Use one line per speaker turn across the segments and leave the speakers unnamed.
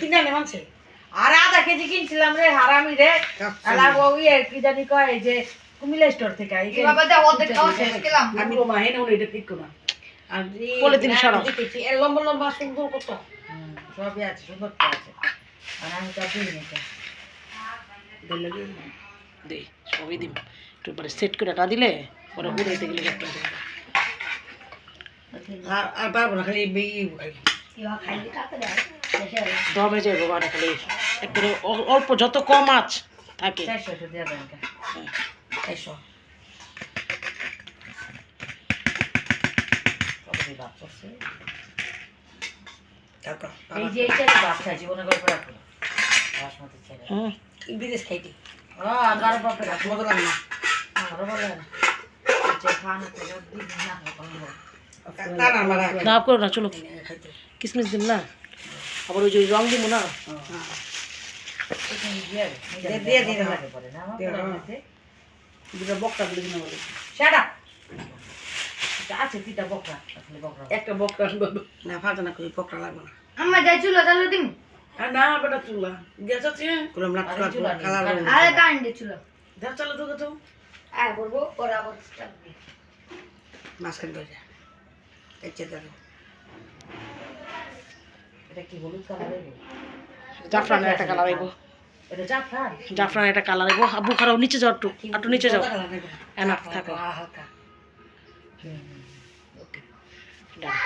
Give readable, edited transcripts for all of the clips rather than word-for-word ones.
কিনে আনে মানছে আর আধা কেজি কিনছিলাম রে হারামি রে আলাপ ওই কি জানি কয় যে কুমিল্লা স্টোর থেকে
বাবা দা ওদের খাওয়া শেষ খেলাম
আমি তো মাহেন উনি এটা ঠিক না আর পলিথিন সরাও দেখেছি এর লম্বা লম্বা সুন্দর কত সবই আছে সুন্দর আছে আর আমি তো দিই না
দে সবই দিম একটু পরে সেট করে টা দিলে পরে উড়াইতে গেলে একটা
আর পারবো না খালি খালি
খাইলে কাকে দেয়
দমে যায় বাবা খালি একটু অল্প যত কম আঁচ থাকে
400 দিয়ে দেন কা 400 কত দিয়ে বাপ করছে কাকা এই যে এটা বাপ খাই জীবনে গল্প রাখো বাসমতি ছেলে বিদেশ খাইতি আমার বাপের মতো লাগে না আমার ভালো লাগে না যে খানা তো দিন না
না করো না চলো কিসমিস দিম না আবার ওই যে রং দিব না
দিয়ে দিতে লাগে পরে না
দুটো বকটা দিলে না বলে
শাট আপ আছে তিনটা বকরা আসলে বকরা
একটা বকটা না ফাটা না কই বকটা লাগবে না
আম্মা যাই চুলা চালু দিম
আর না বেটা চুলা গ্যাস আছে কুলাম না চুলা কালার
আরে কারেন্ট দিয়ে চুলা
গ্যাস চালু তো তো
করবো পরে আবার স্টার্ট দিই
মাঝখান করে এসে দাও
এটা কি হলুদ কালার হইব
জাফরানের একটা কালার আইবো
এটা জাফরান
জাফরানের একটা কালার আইবো আবু খারাও নিচে যাও একটু নিচে যাও এনাফ থাকো
হালকা
ওকে ডান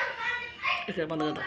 এটা বন্ধ করে দাও